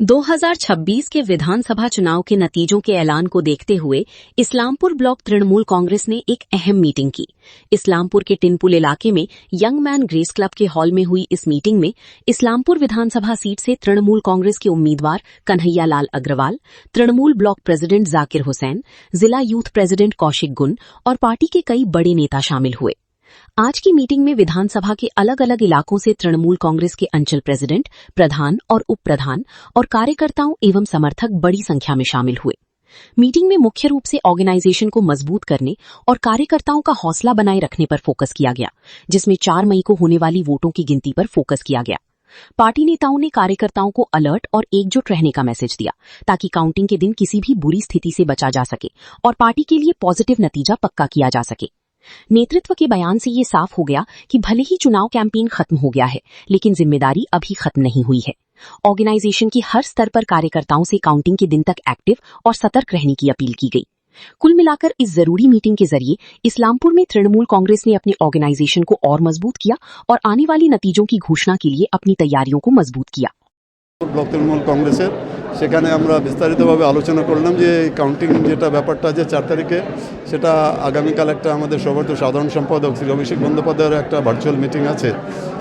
2026 के विधानसभा चुनाव के नतीजों के ऐलान को देखते हुए इस्लामपुर ब्लॉक तृणमूल कांग्रेस ने एक अहम मीटिंग की। इस्लामपुर के टिनपुल इलाके में यंग मैन ग्रेस क्लब के हॉल में हुई इस मीटिंग में इस्लामपुर विधानसभा सीट से तृणमूल कांग्रेस के उम्मीदवार कन्हैया लाल अग्रवाल, तृणमूल ब्लॉक प्रेसिडेंट जाकिर हुसैन, जिला यूथ प्रेसिडेंट कौशिक गुन और पार्टी के कई बड़े नेता शामिल हुए। आज की मीटिंग में विधानसभा के अलग अलग इलाकों से तृणमूल कांग्रेस के अंचल प्रेसिडेंट, प्रधान और उप प्रधान और कार्यकर्ताओं एवं समर्थक बड़ी संख्या में शामिल हुए। मीटिंग में मुख्य रूप से ऑर्गेनाइजेशन को मजबूत करने और कार्यकर्ताओं का हौसला बनाए रखने पर फोकस किया गया, जिसमें 4 मई को होने वाली वोटों की गिनती पर फोकस किया गया। पार्टी नेताओं ने कार्यकर्ताओं को अलर्ट और एकजुट रहने का मैसेज दिया, ताकि काउंटिंग के दिन किसी भी बुरी स्थिति से बचा जा सके और पार्टी के लिए पॉजिटिव नतीजा पक्का किया जा सके। नेतृत्व के बयान से ये साफ हो गया कि भले ही चुनाव कैंपेन खत्म हो गया है, लेकिन जिम्मेदारी अभी खत्म नहीं हुई है। ऑर्गेनाइजेशन की हर स्तर पर कार्यकर्ताओं से काउंटिंग के दिन तक एक्टिव और सतर्क रहने की अपील की गई। कुल मिलाकर इस जरूरी मीटिंग के जरिए इस्लामपुर में तृणमूल कांग्रेस ने अपने ऑर्गेनाइजेशन को और मजबूत किया और आने वाली नतीजों की घोषणा के लिए अपनी तैयारियों को मजबूत किया। ব্লক তৃণমূল কংগ্রেসের সেখানে আমরা বিস্তারিতভাবে আলোচনা করলাম যে কাউন্টিং যেটা ব্যাপারটা আছে 4 তারিখে, সেটা আগামীকাল একটা আমাদের সভাপতি সাধারণ সম্পাদক শ্রী অভিষেক বন্দ্যোপাধ্যায়ের একটা ভার্চুয়াল মিটিং আছে,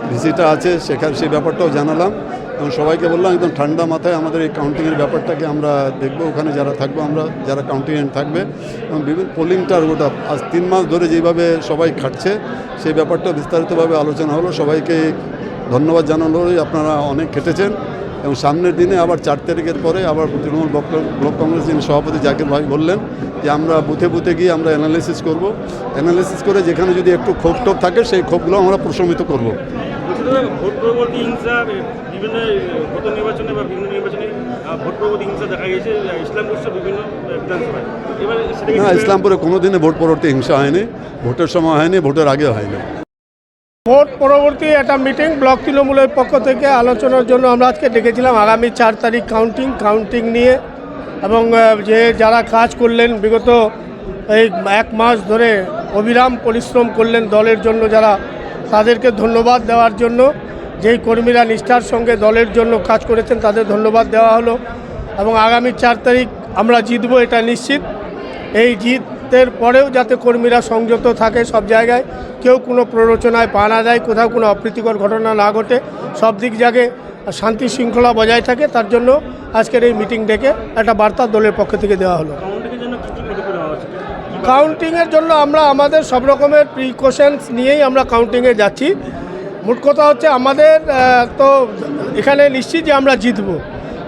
ভিসিটা আছে, সেখানে সেই ব্যাপারটাও জানালাম এবং সবাইকে বললাম একদম ঠান্ডা মাথায় আমাদের এই কাউন্টিংয়ের ব্যাপারটাকে আমরা দেখব। ওখানে যারা থাকবো, আমরা যারা কাউন্টিং থাকবে এবং বিভিন্ন পোলিংটার গোটা আজ 3 মাস ধরে যেভাবে সবাই খাটছে সেই ব্যাপারটা বিস্তারিতভাবে আলোচনা হলো। সবাইকে ধন্যবাদ জানানো হলো, আপনারা অনেক খেটেছেন এবং সামনের দিনে আবার 4 তারিখের পরে আবার তৃণমূল ব্লক কংগ্রেস যিনি সভাপতি জাকির ভাই বললেন যে আমরা বুথে বুথে গিয়ে আমরা অ্যানালিসিস করব, অ্যানালিসিস করে যেখানে যদি একটু ক্ষোভ টোপ থাকে সেই ক্ষোভগুলো আমরা প্রশমিত করব। ভোট পরবর্তী হিংসা বিভিন্ন গত নির্বাচনে বা বিভিন্ন নির্বাচনে ভোট পরবর্তী হিংসা দেখা গেছে ইসলামপুর বিভিন্ন বিধানসভায়। না, ইসলামপুরে কোনোদিনই ভোট পরবর্তী হিংসা হয়নি, ভোটের সময় হয়নি, ভোটের আগে হয়নি। ভোট পরবর্তী একটা মিটিং ব্লক তৃণমূলের পক্ষ থেকে আলোচনার জন্য আমরা আজকে ডেকেছিলাম। আগামী 4 তারিখ কাউন্টিং নিয়ে এবং যে যারা কাজ করলেন বিগত এই 1 মাস ধরে অবিরাম পরিশ্রম করলেন দলের জন্য, যারা তাদেরকে ধন্যবাদ দেওয়ার জন্য, যেই কর্মীরা নিষ্ঠার সঙ্গে দলের জন্য কাজ করেছেন তাদের ধন্যবাদ দেওয়া হলো। এবং আগামী 4 তারিখ আমরা জিতবো, এটা নিশ্চিত। এই জিতের পরেও যাতে কর্মীরা সংযত থাকে, সব জায়গায় কেউ কোনো প্ররোচনায় পা না দেয়, কোথাও কোনো অপ্রীতিকর ঘটনা না ঘটে, সব দিক জায়গায় শান্তি শৃঙ্খলা বজায় থাকে, তার জন্য আজকের এই মিটিং ডেকে একটা বার্তা দলের পক্ষ থেকে দেওয়া হলো। কাউন্টিংয়ের জন্য আমরা আমাদের সব রকমের প্রিকশনস নিয়েই আমরা কাউন্টিংয়ে যাচ্ছি। মোট কথা হচ্ছে আমাদের তো এখানে নিশ্চিত যে আমরা জিতব।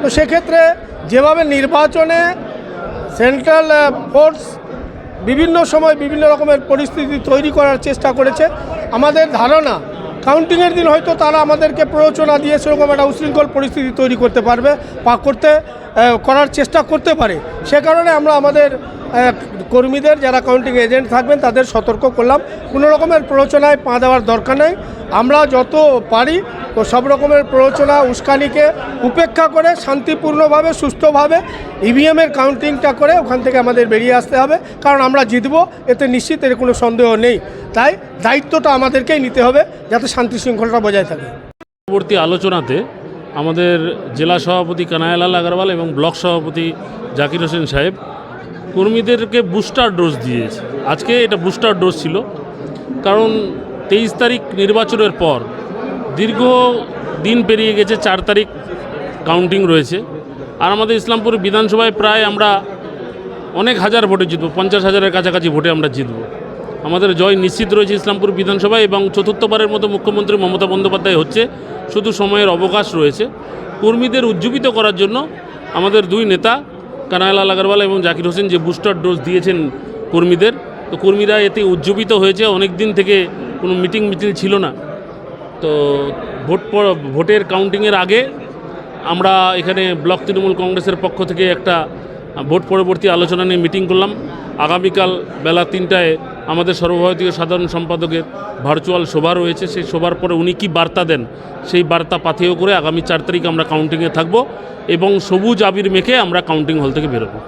তো সেক্ষেত্রে যেভাবে নির্বাচনে সেন্ট্রাল ফোর্স বিভিন্ন সময় বিভিন্ন রকমের পরিস্থিতি তৈরি করার চেষ্টা করেছে, আমাদের ধারণা কাউন্টিংয়ের দিন হয়তো তারা আমাদেরকে প্ররোচনা দিয়ে সেরকম একটা উশৃঙ্খল পরিস্থিতি তৈরি করতে পারবে বা করার চেষ্টা করতে পারে। সে কারণে আমরা আমাদের কর্মীদের যারা কাউন্টিং এজেন্ট থাকবেন তাদের সতর্ক করলাম, কোনো রকমের প্ররোচনায় পা দেওয়ার দরকার নেই। আমরা যত পারি তো সব রকমের প্ররোচনা উস্কানিকে উপেক্ষা করে শান্তিপূর্ণভাবে সুষ্ঠুভাবে ইভিএমের কাউন্টিংটা করে ওখান থেকে আমাদের বেরিয়ে আসতে হবে, কারণ আমরা জিতব, এতে নিশ্চিত, এর কোনো সন্দেহ নেই। তাই দায়িত্বটা আমাদেরকেই নিতে হবে যাতে শান্তি শৃঙ্খলাটা বজায় থাকে। পরবর্তী আলোচনাতে আমাদের জেলা সভাপতি কানাইয়া লাল আগরওয়াল এবং ব্লক সভাপতি জাকির হোসেন সাহেব কর্মীদেরকে বুস্টার ডোজ দিয়েছে। আজকে এটা বুস্টার ডোজ ছিল, কারণ 23 তারিখ নির্বাচনের পর দীর্ঘ দিন পেরিয়ে গেছে, 4 তারিখ কাউন্টিং রয়েছে। আর আমাদের ইসলামপুর বিধানসভায় প্রায় আমরা অনেক হাজার ভোটে জিতব, 50,000-এর কাছাকাছি ভোটে আমরা জিতব। আমাদের জয় নিশ্চিত রয়েছে ইসলামপুর বিধানসভায় এবং চতুর্থবারের মতো মুখ্যমন্ত্রী মমতা বন্দ্যোপাধ্যায় হচ্ছে, শুধু সময়ের অবকাশ রয়েছে। কর্মীদের উজ্জীবিত করার জন্য আমাদের 2 নেতা কানাইয়া লাল আগরওয়াল এবং জাকির হোসেন যে বুস্টার ডোজ দিয়েছেন কর্মীদের, তো কর্মীরা এতে উজ্জীবিত হয়েছে। অনেক দিন থেকে কোনো মিটিং ছিল না, তো ভোটের কাউন্টিংয়ের আগে আমরা এখানে ব্লক তৃণমূল কংগ্রেসের পক্ষ থেকে একটা ভোট পরবর্তী আলোচনা নিয়ে মিটিং করলাম। আগামীকাল বেলা 3টায় আমাদের সর্বভারতীয় সাধারণ সম্পাদকের ভার্চুয়াল সভা রয়েছে, সেই সভার পরে উনি কী বার্তা দেন সেই বার্তা পাথেয় করে আগামী 4 তারিখ আমরা কাউন্টিংয়ে থাকব এবং সবুজ আবির মেখে আমরা কাউন্টিং হল থেকে বেরোবো।